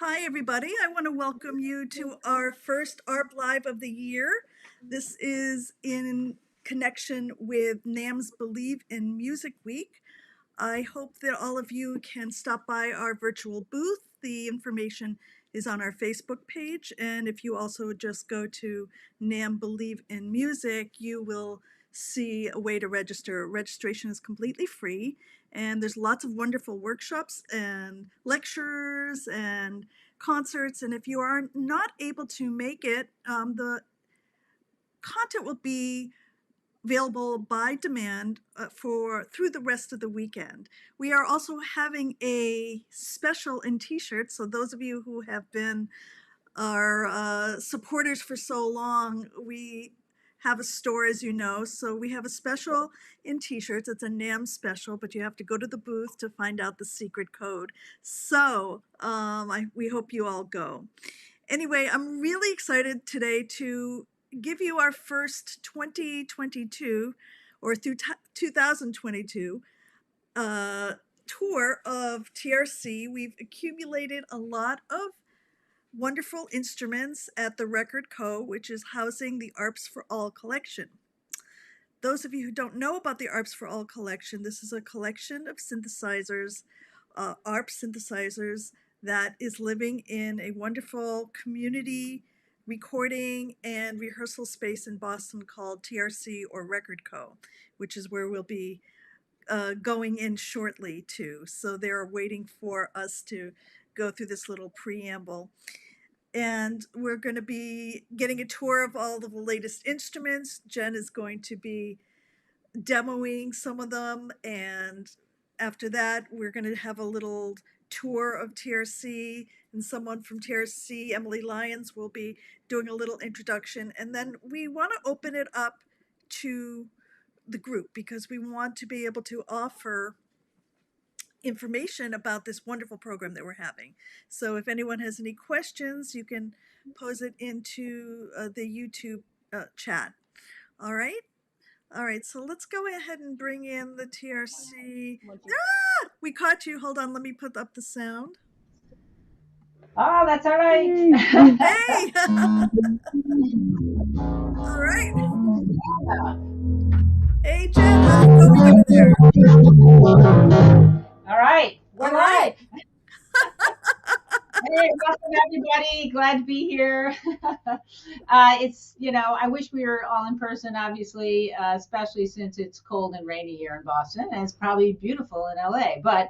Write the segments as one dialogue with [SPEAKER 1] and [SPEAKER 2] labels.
[SPEAKER 1] Hi, everybody. I want to welcome you to our first ARP Live of the year. This is in connection with NAM's Believe in Music Week. I hope that all of you can stop by our virtual booth. The information is on our Facebook page. And if you also just go to NAM Believe in Music, you will see a way to register. Registration is completely free. And there's lots of wonderful workshops and lectures and concerts. And if you are not able to make it, the content will be available by demand through the rest of the weekend. We are also having a special in t-shirts. So those of you who have been our supporters for so long, we have a store, as you know. So we have a special in t-shirts. It's a NAM special, but you have to go to the booth to find out the secret code. So we hope you all go. Anyway, I'm really excited today to give you our first 2022 or through 2022 tour of TRC. We've accumulated a lot of wonderful instruments at the Record Co., which is housing the ARPs for All collection. Those of you who don't know about the ARPs for All collection, this is a collection of synthesizers, ARP synthesizers, that is living in a wonderful community recording and rehearsal space in Boston called TRC or Record Co., which is where we'll be going in shortly too. So they're waiting for us to go through this little preamble. And we're going to be getting a tour of all of the latest instruments. Jen is going to be demoing some of them. And after that, we're going to have a little tour of TRC. And someone from TRC, Emily Lyons, will be doing a little introduction. And then we want to open it up to the group because we want to be able to offer information about this wonderful program that we're having. So if anyone has any questions, you can pose it into the YouTube chat. All right? All right, so let's go ahead and bring in the TRC. Ah! We caught you. Hold on, let me put up the sound.
[SPEAKER 2] Oh, that's all right.
[SPEAKER 1] Hey! All right. Hey, Jen, how's it going over there?
[SPEAKER 2] All right, we're
[SPEAKER 1] All right.
[SPEAKER 2] live. Hey, welcome everybody. Glad to be here. It's, I wish we were all in person, obviously, especially since it's cold and rainy here in Boston, and it's probably beautiful in LA, but,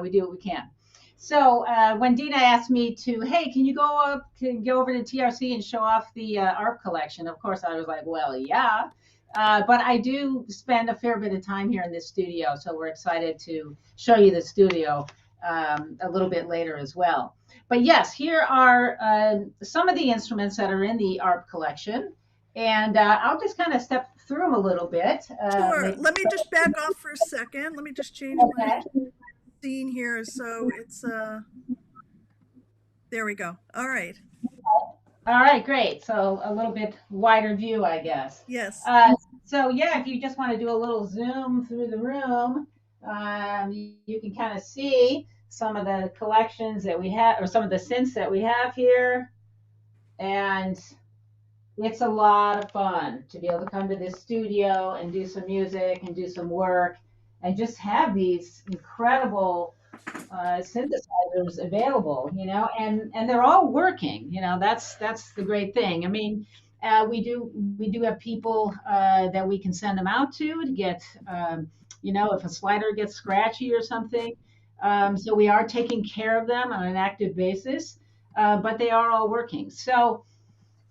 [SPEAKER 2] we do what we can. So when Dina asked me to, hey, can you go over to TRC and show off the ARP collection? Of course, I was like, well, yeah. But I do spend a fair bit of time here in this studio, so we're excited to show you the studio a little bit later as well. But yes, here are some of the instruments that are in the ARP collection. And I'll just kind of step through them a little bit.
[SPEAKER 1] Sure. Let me just back off for a second. Let me just change my scene here so it's there we go. All right.
[SPEAKER 2] All right, great. So a little bit wider view, I guess.
[SPEAKER 1] Yes.
[SPEAKER 2] So yeah, if you just want to do a little zoom through the room, you can kind of see some of the collections that we have, or some of the synths that we have here. And it's a lot of fun to be able to come to this studio and do some music and do some work and just have these incredible synthesizers available, and they're all working. That's the great thing. I mean, we do have people that we can send them out to get, if a slider gets scratchy or something. So we are taking care of them on an active basis. but they are all working. So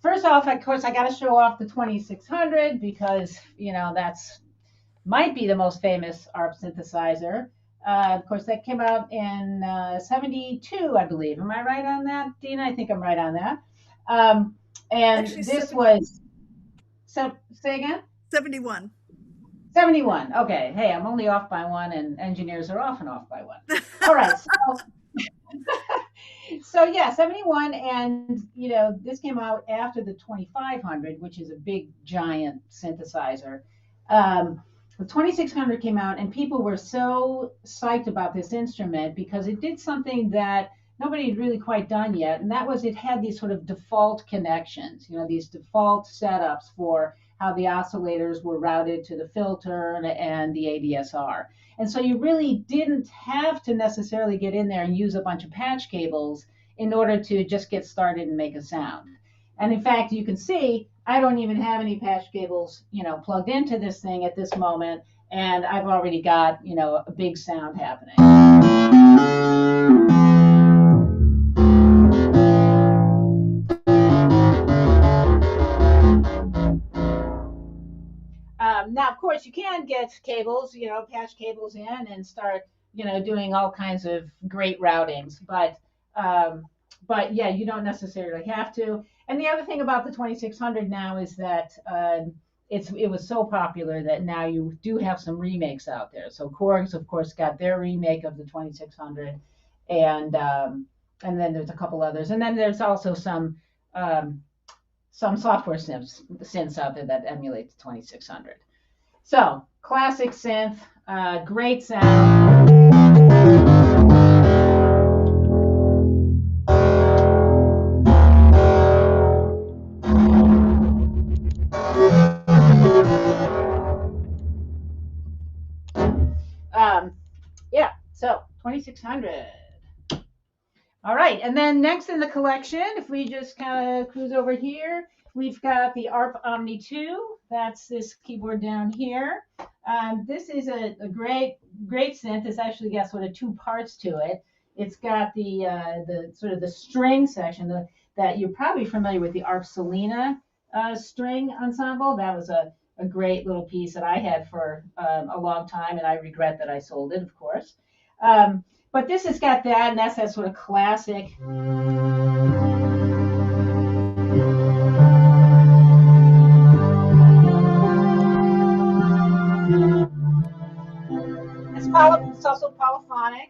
[SPEAKER 2] first off, of course, I got to show off the 2600 because that's might be the most famous ARP synthesizer. Of course, that came out in 72, I believe. Am I right on that, Dina? I think I'm right on that. And
[SPEAKER 1] Actually,
[SPEAKER 2] this was, so say again?
[SPEAKER 1] 71.
[SPEAKER 2] 71. Okay. Hey, I'm only off by one, and engineers are often off by one. All right. So yeah, 71, and this came out after the 2500, which is a big giant synthesizer. The 2600 came out, and people were so psyched about this instrument because it did something that nobody had really quite done yet, and that was it had these sort of default connections, these default setups for how the oscillators were routed to the filter and the ADSR. And so you really didn't have to necessarily get in there and use a bunch of patch cables in order to just get started and make a sound. And in fact, you can see I don't even have any patch cables, plugged into this thing at this moment, and I've already got, a big sound happening. Now, of course, you can get cables, patch cables in and start, doing all kinds of great routings. But yeah, you don't necessarily have to. And the other thing about the 2600 now is that it was so popular that now you do have some remakes out there. So Korg's, of course, got their remake of the 2600, and then there's a couple others, and then there's also some software synths out there that emulate the 2600. So, classic synth, great sound. Yeah, so 2600. All right, and then next in the collection, if we just kind of cruise over here, we've got the ARP Omni 2. That's this keyboard down here. This is a great synth. It's actually got sort of two parts to it. It's got the sort of the string section that you're probably familiar with, the ARP Selena string ensemble. That was a great little piece that I had for a long time, and I regret that I sold it, of course. But this has got that, and that's that sort of classic. It's also polyphonic.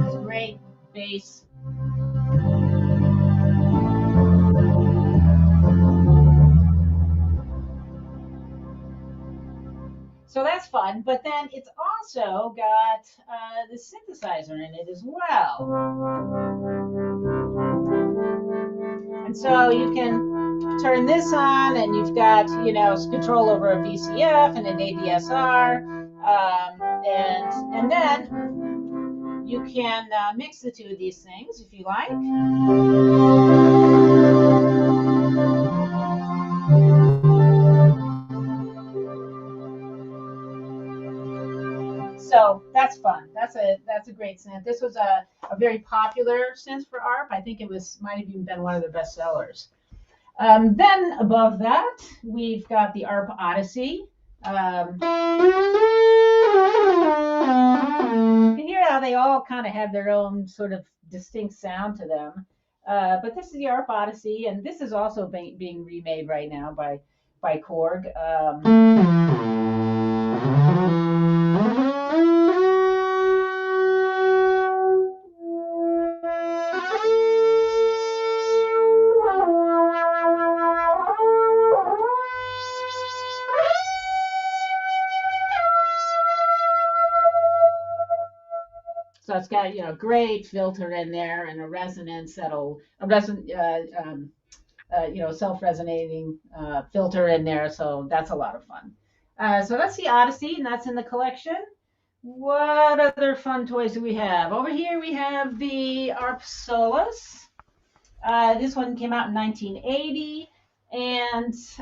[SPEAKER 2] It's great bass. So that's fun, but then it's also got the synthesizer in it as well. And so you can turn this on, and you've got, control over a VCF and an ADSR, and then you can mix the two of these things if you like. So that's fun. That's a great synth. This was a very popular synth for ARP. I think it might have even been one of their best sellers. Then above that, we've got the ARP Odyssey. You can hear how they all kind of have their own sort of distinct sound to them. But this is the ARP Odyssey, and this is also being remade right now by Korg. So it's got great filter in there and a resonance self-resonating filter in there. So that's a lot of fun. So that's the Odyssey, and that's in the collection. What other fun toys do we have? Over here we have the ARP Solus. This one came out in 1980, And this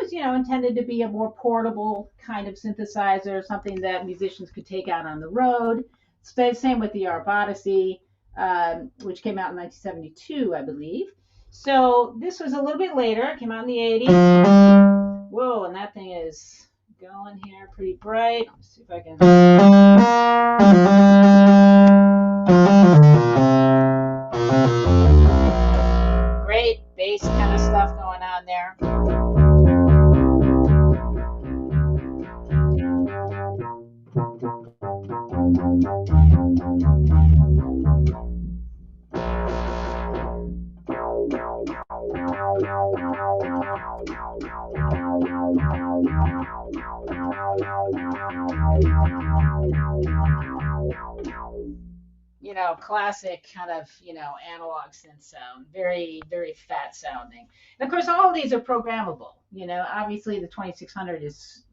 [SPEAKER 2] was, intended to be a more portable kind of synthesizer, something that musicians could take out on the road. Same with the ARP Odyssey, which came out in 1972, I believe. So this was a little bit later. It came out in the 80s. Whoa, and that thing is going here pretty bright. Let's see if I can. Great bass kind of stuff going on there. Classic kind of, analog synth sound, very, very fat sounding. And of course, all of these are programmable. Obviously the 2600 is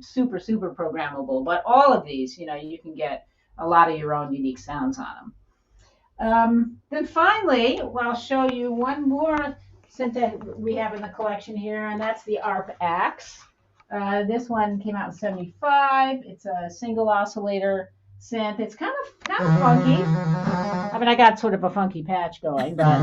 [SPEAKER 2] super, super programmable, but all of these, you can get a lot of your own unique sounds on them. Then finally, I'll show you one more synth that we have in the collection here, and that's the ARPchives. This one came out in 75. It's a single oscillator synth. It's kind of funky. I mean, I got sort of a funky patch going, but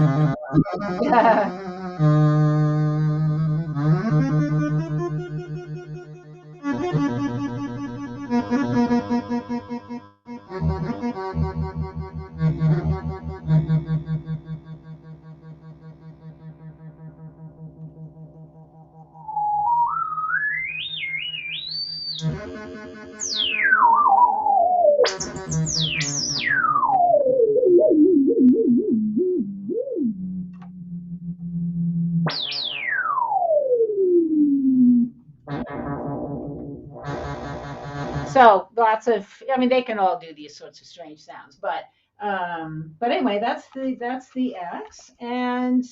[SPEAKER 2] so lots of, I mean, they can all do these sorts of strange sounds, but anyway, that's the X, and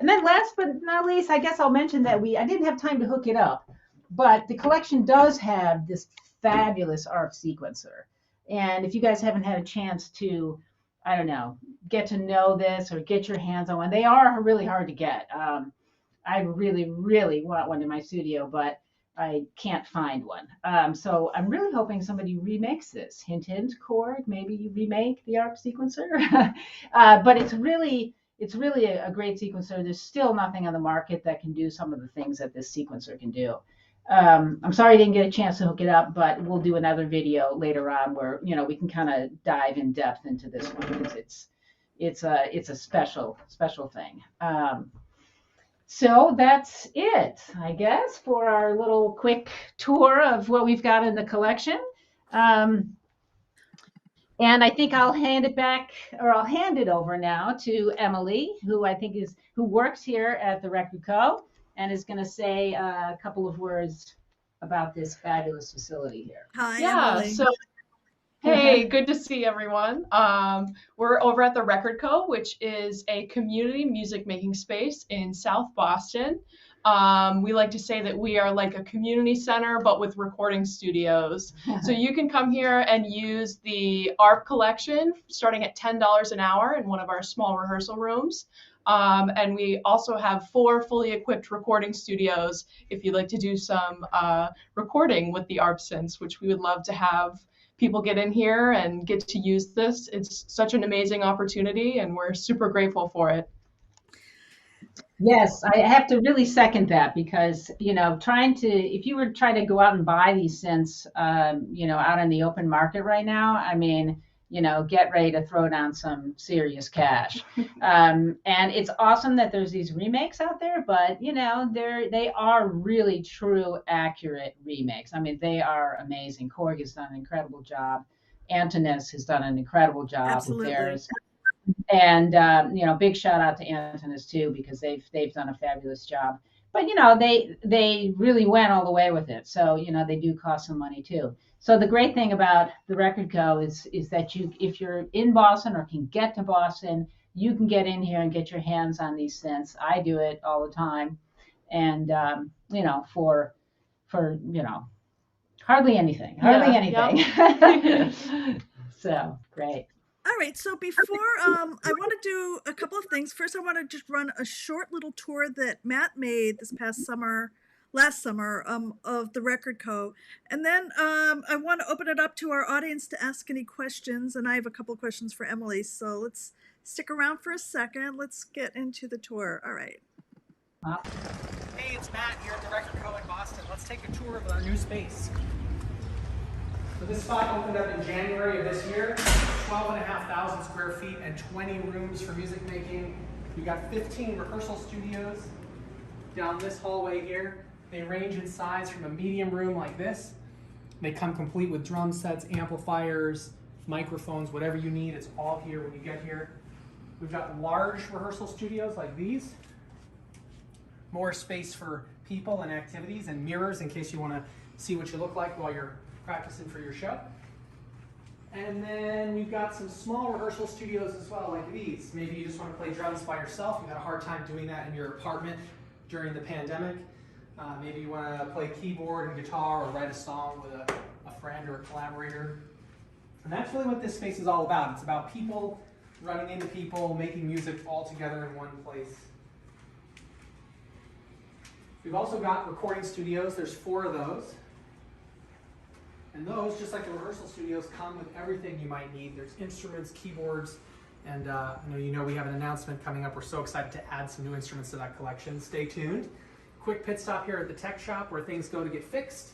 [SPEAKER 2] then last but not least, I guess I'll mention that I didn't have time to hook it up, but the collection does have this fabulous ARP sequencer, and if you guys haven't had a chance to, I don't know, get to know this or get your hands on one, they are really hard to get. I really, really want one in my studio, but I can't find one. So I'm really hoping somebody remakes this. Hint, hint, Cord, maybe you remake the ARP sequencer. But it's really a great sequencer. There's still nothing on the market that can do some of the things that this sequencer can do. I'm sorry I didn't get a chance to hook it up, but we'll do another video later on where we can kind of dive in depth into this one because it's a special thing. So that's it, I guess, for our little quick tour of what we've got in the collection. Um, and I think I'll hand it over now to Emily, who works here at the Record Co. and is going to say a couple of words about this fabulous facility here.
[SPEAKER 1] Hi,
[SPEAKER 3] Yeah,
[SPEAKER 1] Emily.
[SPEAKER 3] so hey, good to see everyone. We're over at the Record Co., which is a community music making space in South Boston. We like to say that we are like a community center, but with recording studios. So you can come here and use the ARP collection starting at $10 an hour in one of our small rehearsal rooms. And we also have 4 fully equipped recording studios if you'd like to do some recording with the ARP synths, which we would love to have people get in here and get to use this. It's such an amazing opportunity, and we're super grateful for it.
[SPEAKER 2] Yes, I have to really second that because, if you were trying to go out and buy these synths, out in the open market right now, I mean, get ready to throw down some serious cash. And it's awesome that there's these remakes out there, but, they are really true, accurate remakes. I mean, they are amazing. Korg has done an incredible job. Antonis has done an incredible job
[SPEAKER 1] Absolutely.
[SPEAKER 2] with theirs. And big shout out to Antonis too because they've done a fabulous job. But they really went all the way with it. So they do cost some money too. So the great thing about the Record Co. is that if you're in Boston or can get to Boston, you can get in here and get your hands on these synths. I do it all the time, and for hardly anything.
[SPEAKER 3] Yeah.
[SPEAKER 2] So great.
[SPEAKER 1] All right, so before I want to do a couple of things. First, I want to just run a short little tour that Matt made this past summer, last summer, of the Record Co. And then I want to open it up to our audience to ask any questions. And I have a couple of questions for Emily, so let's stick around for a second. Let's get into the tour. All right.
[SPEAKER 4] Hey, it's Matt here at the Record Co. in Boston. Let's take a tour of our new space. So this spot opened up in January of this year, 12,500 square feet and 20 rooms for music making. We got 15 rehearsal studios down this hallway here. They range in size from a medium room like this. They come complete with drum sets, amplifiers, microphones, whatever you need. It's all here when you get here. We've got large rehearsal studios like these. More space for people and activities, and mirrors in case you want to see what you look like while you're practicing for your show. And then we've got some small rehearsal studios as well, like these. Maybe you just want to play drums by yourself. You had a hard time doing that in your apartment during the pandemic. Maybe you want to play keyboard and guitar or write a song with a friend or a collaborator. And that's really what this space is all about. It's about people running into people, making music all together in one place. We've also got recording studios. There's 4 of those. And those, just like the rehearsal studios, come with everything you might need. There's instruments, keyboards, and I know we have an announcement coming up. We're so excited to add some new instruments to that collection. Stay tuned. Quick pit stop here at the tech shop where things go to get fixed.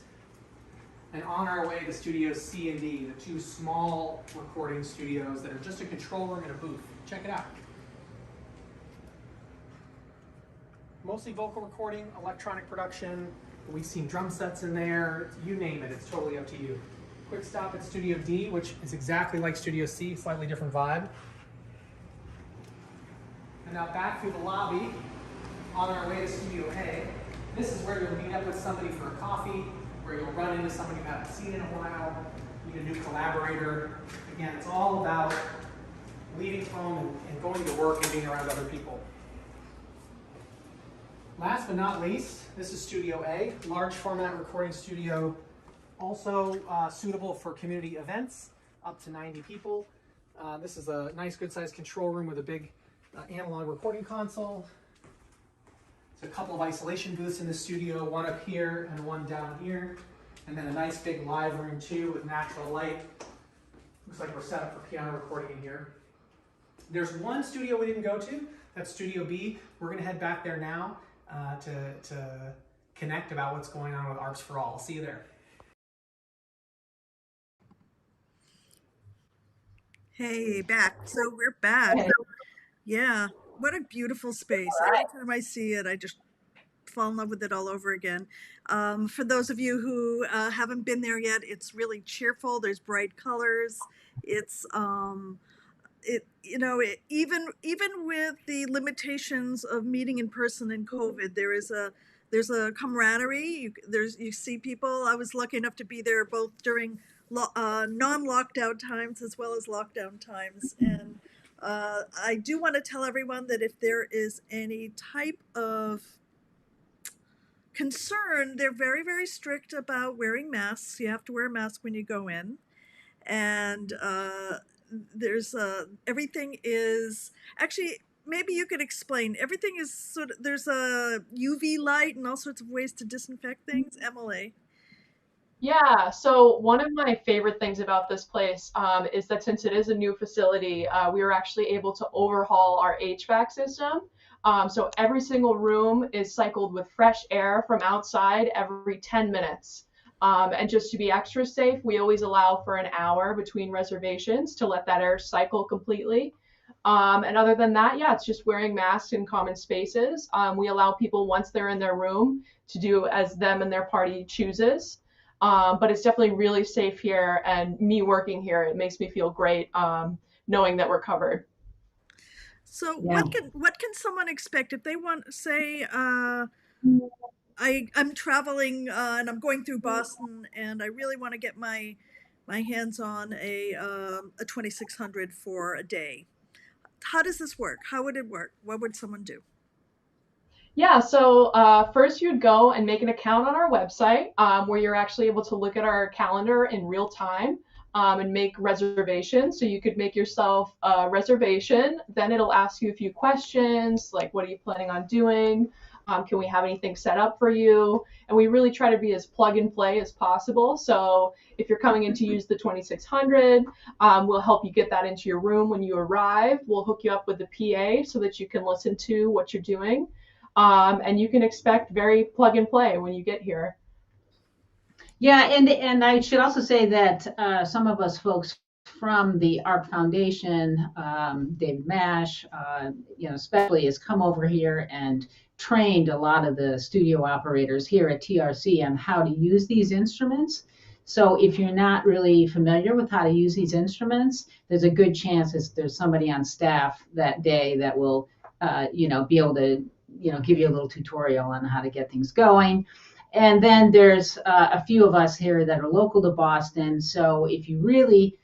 [SPEAKER 4] And on our way to studios C and D, the 2 small recording studios that are just a control room and a booth. Check it out. Mostly vocal recording, electronic production. We've seen drum sets in there. You name it, it's totally up to you. Quick stop at Studio D, which is exactly like Studio C, slightly different vibe. And now back through the lobby on our way to Studio A. This is where you'll meet up with somebody for a coffee, where you'll run into somebody you haven't seen in a while, meet a new collaborator. Again, it's all about leaving home and going to work and being around other people. Last but not least, this is Studio A, large format recording studio, also suitable for community events, up to 90 people. This is a nice, good-sized control room with a big analog recording console. There's a couple of isolation booths in the studio, one up here and one down here. And then a nice big live room too with natural light. Looks like we're set up for piano recording in here. There's one studio we didn't go to, that's Studio B. We're gonna head back there now to connect about what's going on with ARPs for All. I'll see you there.
[SPEAKER 1] Hey, back. So we're back.
[SPEAKER 2] Hey.
[SPEAKER 1] Yeah, what a beautiful space.
[SPEAKER 2] All right.
[SPEAKER 1] Every time I see it, I just fall in love with it all over again. For those of you who haven't been there yet, it's really cheerful. There's bright colors. It's even with the limitations of meeting in person in COVID, there's a camaraderie. You see people. I was lucky enough to be there both during non-lockdown times as well as lockdown times, and I do want to tell everyone that if there is any type of concern, they're very, very strict about wearing masks. You have to wear a mask when you go in, and there's everything is actually, maybe you could explain. Everything is sort of, there's a UV light and all sorts of ways to disinfect things. Emily.
[SPEAKER 3] Yeah, so one of my favorite things about this place is that since it is a new facility, we were actually able to overhaul our HVAC system. So every single room is cycled with fresh air from outside every 10 minutes. And just to be extra safe, we always allow for an hour between reservations to let that air cycle completely. And other than that, yeah, it's just wearing masks in common spaces. We allow people, once they're in their room, to do as them and their party chooses. But it's definitely really safe here, and me working here, it makes me feel great knowing that we're covered.
[SPEAKER 1] So
[SPEAKER 2] Yeah.
[SPEAKER 1] what can someone expect if they want, say, I'm traveling and I'm going through Boston and I really want to get my hands on a 2600 for a day. How does this work? How would it work? What would someone do?
[SPEAKER 3] Yeah, so first you'd go and make an account on our website where you're actually able to look at our calendar in real time. and make reservations. So you could make yourself a reservation. Then it'll ask you a few questions like, what are you planning on doing? Can we have anything set up for you? And we really try to be as plug and play as possible. So if you're coming in to use the 2600, we'll help you get that into your room when you arrive. We'll hook you up with the PA so that you can listen to what you're doing. And you can expect very plug and play when you get here.
[SPEAKER 2] Yeah, and I should also say that some of us folks from the ARP Foundation, David Mash, especially has come over here and trained a lot of the studio operators here at TRC on how to use these instruments. So if you're not really familiar with how to use these instruments, there's a good chance there's somebody on staff that day that will, be able to, give you a little tutorial on how to get things going. And then there's a few of us here that are local to Boston. So if you really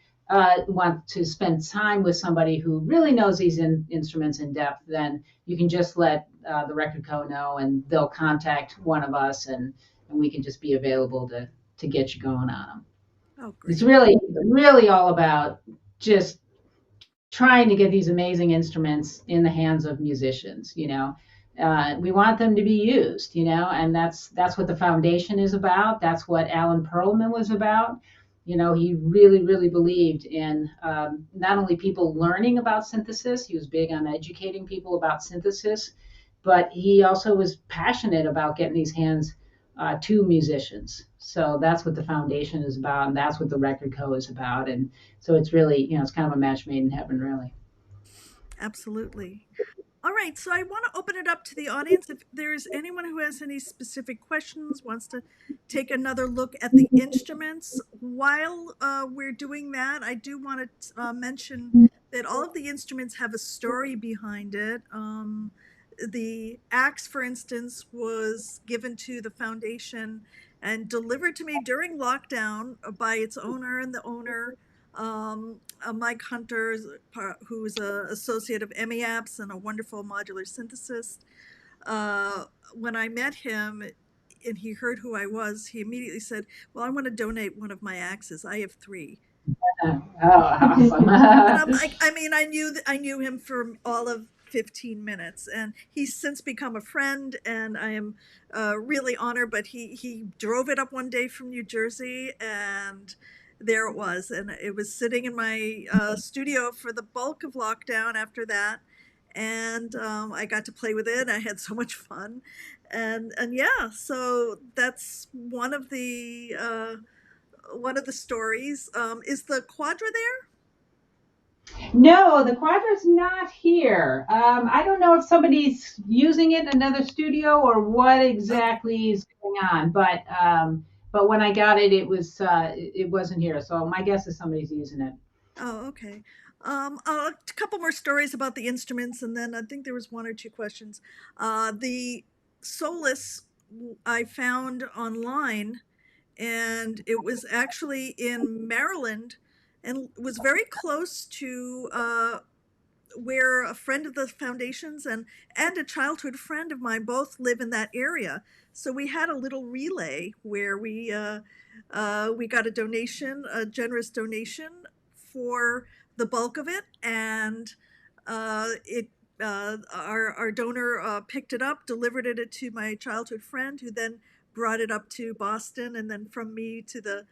[SPEAKER 2] want to spend time with somebody who really knows these instruments in depth, then you can just let the Record Co. know, and they'll contact one of us, and we can just be available to get you going on them.
[SPEAKER 1] Oh, great.
[SPEAKER 2] It's really all about just trying to get these amazing instruments in the hands of musicians. We want them to be used, and that's what the foundation is about. That's what Alan Perlman was about. He really believed in not only people learning about synthesis. He was big on educating people about synthesis, but he also was passionate about getting these hands to musicians. So that's what the foundation is about, and that's what the Record Co. is about. And so it's really, it's kind of a match made in heaven, really.
[SPEAKER 1] Absolutely. All right, so I want to open it up to the audience. If there's anyone who has any specific questions, wants to take another look at the instruments. While we're doing that, I do want to mention that all of the instruments have a story behind it. The axe, for instance, was given to the foundation and delivered to me during lockdown by its owner, and the owner, Mike Hunter, who's an associate of ARPs and a wonderful modular synthesist. When I met him and he heard who I was, he immediately said, "Well, I want to donate one of my axes. I have 3."
[SPEAKER 2] Oh, awesome.
[SPEAKER 1] And I'm like, I knew him for all of 15 minutes, and he's since become a friend, and I am really honored. But he drove it up one day from New Jersey, and there it was, and it was sitting in my studio for the bulk of lockdown after that. And I got to play with it. I had so much fun, and yeah, so that's one of the stories. Is the Quadra there?
[SPEAKER 2] No, the Quadra's not here. I don't know if somebody's using it in another studio or what exactly is going on, but when I got it, it wasn't here. So my guess is somebody's using it.
[SPEAKER 1] Oh, okay. A couple more stories about the instruments, and then I think there was 1 or 2 questions. The Solus I found online, and it was actually in Maryland, and was very close to where a friend of the foundations and a childhood friend of mine both live in that area. So we had a little relay where we got a donation, a generous donation for the bulk of it, and our donor picked it up, delivered it to my childhood friend, who then brought it up to Boston, and then from me to the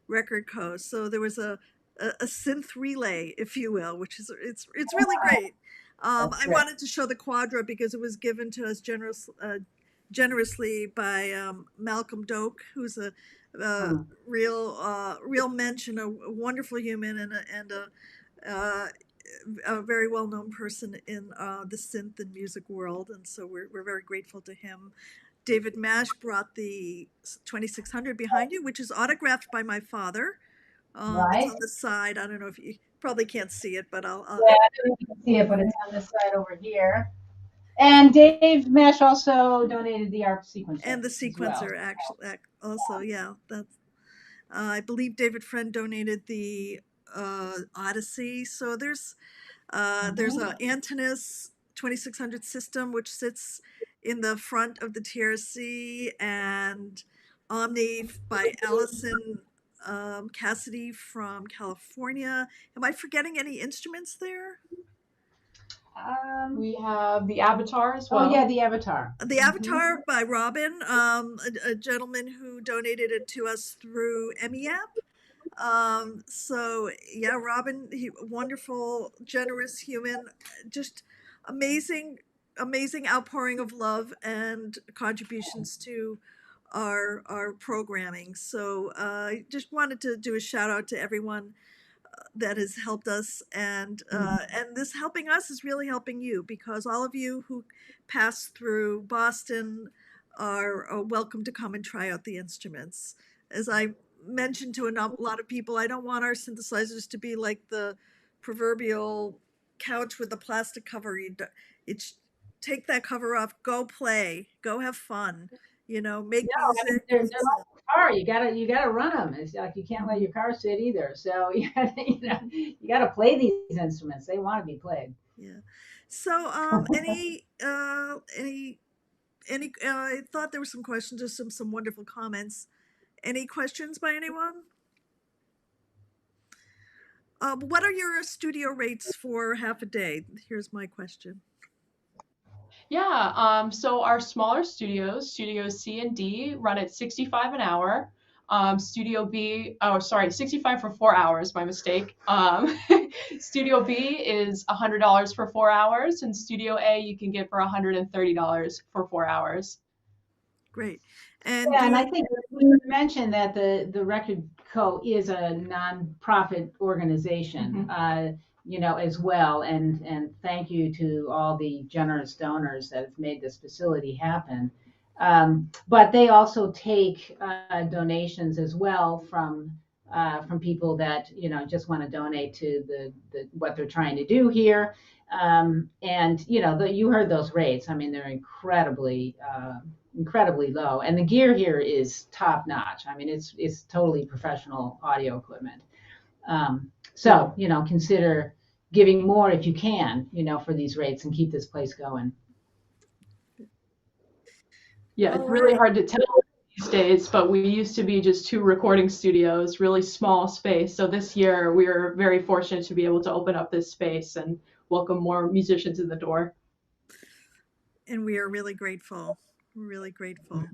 [SPEAKER 1] Record Co. So there was a synth relay, if you will, which is it's really great. I wanted to show the Quadra because it was given to us generously by Malcolm Doak, who's a real mensch and a wonderful human, and a very well-known person in the synth and music world, and so we're very grateful to him. David Mash brought the 2600 behind you, which is autographed by my father.
[SPEAKER 2] Right.
[SPEAKER 1] It's on the side. I don't know if you probably can't see it, but I'll
[SPEAKER 2] Yeah, I don't even see it, but it's on this side over here. And Dave Mesh also donated the ARP sequencer.
[SPEAKER 1] And the sequencer, well. Actually, also, yeah. That's. I believe David Friend donated the Odyssey. So there's a Antinous 2600 system, which sits in the front of the TRC, and Omni by Allison Cassidy from California. Am I forgetting any instruments there?
[SPEAKER 3] We have the Avatar as
[SPEAKER 2] Oh
[SPEAKER 3] well.
[SPEAKER 2] yeah, the Avatar.
[SPEAKER 1] The Avatar by Robin, a gentleman who donated it to us through MEAP. So yeah, Robin, wonderful, generous human, just amazing, amazing outpouring of love and contributions to our programming. So I just wanted to do a shout out to everyone that has helped us, and this helping us is really helping you, because all of you who pass through Boston are welcome to come and try out the instruments. As I mentioned to a lot of people, I don't want our synthesizers to be like the proverbial couch with the plastic cover. It's take that cover off, go play, go have fun, make music.
[SPEAKER 2] They're like a car. You gotta run them. It's like you can't let your car sit either. So you gotta play these instruments. They want to be played.
[SPEAKER 1] Yeah. So, I thought there were some questions, just some wonderful comments. Any questions by anyone? What are your studio rates for half a day? Here's my question.
[SPEAKER 3] Yeah, so our smaller studios, Studios C and D, run at 65 an hour. Studio B, oh, sorry, 65 for 4 hours, my mistake. Studio B is $100 for 4 hours, and Studio A you can get for $130 for 4 hours.
[SPEAKER 1] Great. And
[SPEAKER 2] Yeah, and I think we should mention that the Record Co. is a nonprofit organization, as well. And thank you to all the generous donors that have made this facility happen. But they also take donations as well from people that just want to donate to the what they're trying to do here. And you heard those rates. I mean, they're incredibly low, and the gear here is top notch. I mean, it's totally professional audio equipment. So consider giving more if you can, for these rates, and keep this place going.
[SPEAKER 3] Yeah, it's really hard to tell these days, but we used to be just two recording studios, really small space. So this year we were very fortunate to be able to open up this space and welcome more musicians in the door.
[SPEAKER 1] And we are really grateful. We're really grateful.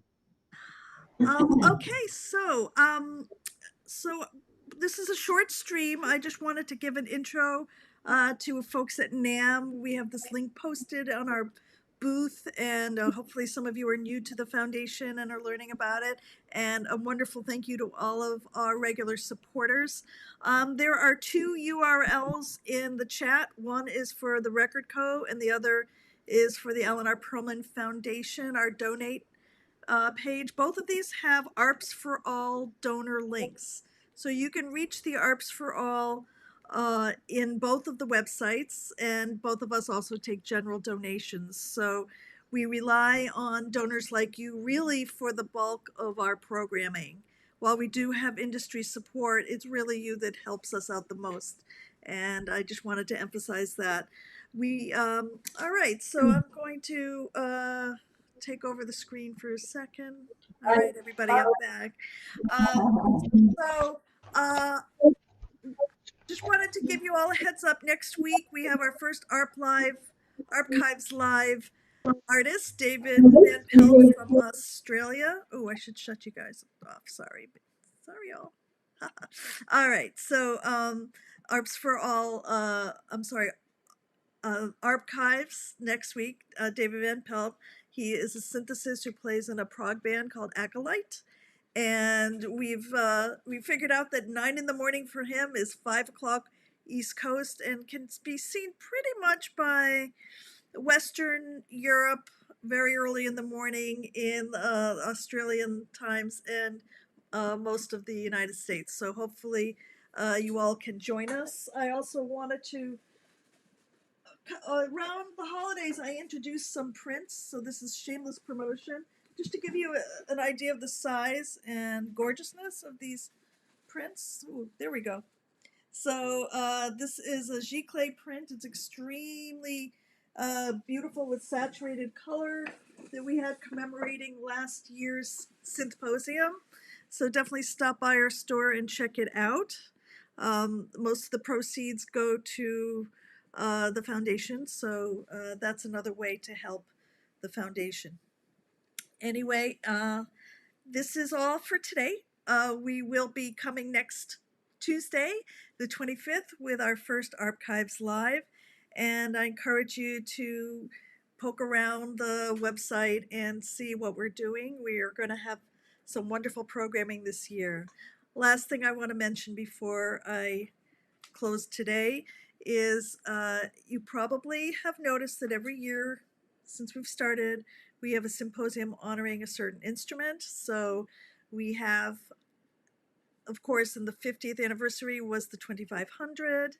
[SPEAKER 1] Okay, so this is a short stream. I just wanted to give an intro to folks at NAMM. We have this link posted on our booth, and hopefully some of you are new to the foundation and are learning about it. And a wonderful thank you to all of our regular supporters. There are two URLs in the chat. One is for the Record Co., and the other is for the Eleanor Perlman Foundation, our donate page. Both of these have ARPs for All donor links. So you can reach the ARPs for All in both of the websites, and both of us also take general donations. So we rely on donors like you really for the bulk of our programming. While we do have industry support, it's really you that helps us out the most. And I just wanted to emphasize that. All right, so I'm going to take over the screen for a second. All right, everybody, I'm back. So, just wanted to give you all a heads up. Next week, we have our first ARPchives Live artist, David Van Pelt from Australia. Oh, I should shut you guys off. Sorry, y'all. All right, so ARPs for All. ARPchives next week. David Van Pelt. He is a synthesist who plays in a prog band called Acolyte, and we figured out that 9 a.m. for him is 5 o'clock East Coast, and can be seen pretty much by Western Europe very early in the morning in Australian times, and most of the United States. So hopefully you all can join us. I also wanted to around the holidays, I introduced some prints. So this is shameless promotion, just to give you an idea of the size and gorgeousness of these prints. Ooh, there we go. So this is a giclée print. It's extremely beautiful with saturated color that we had commemorating last year's Synthposium. So definitely stop by our store and check it out. Most of the proceeds go to the foundation, so that's another way to help the foundation. Anyway, this is all for today. We will be coming next Tuesday, the 25th, with our first ARPchives Live. And I encourage you to poke around the website and see what we're doing. We are going to have some wonderful programming this year. Last thing I want to mention before I close today is you probably have noticed that every year since we've started, we have a symposium honoring a certain instrument. So we have, of course, in the 50th anniversary was the 2500,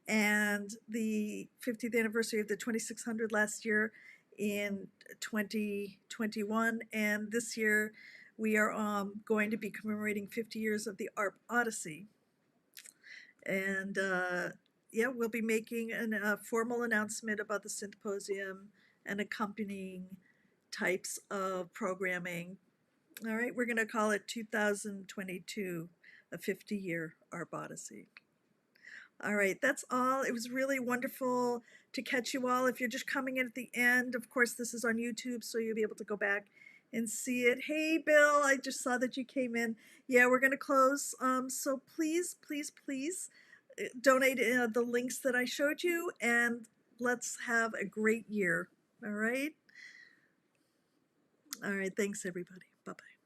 [SPEAKER 1] and the 50th anniversary of the 2600 last year in 2021. And this year we are going to be commemorating 50 years of the ARP Odyssey. And yeah, we'll be making a formal announcement about the symposium and accompanying types of programming. All right, we're going to call it 2022, a 50-year ARP Odyssey. All right, that's all. It was really wonderful to catch you all. If you're just coming in at the end, of course, this is on YouTube, so you'll be able to go back and see it. Hey, Bill, I just saw that you came in. Yeah, we're going to close. So please, please, please donate the links that I showed you, and let's have a great year. All right? All right, thanks, everybody. Bye-bye.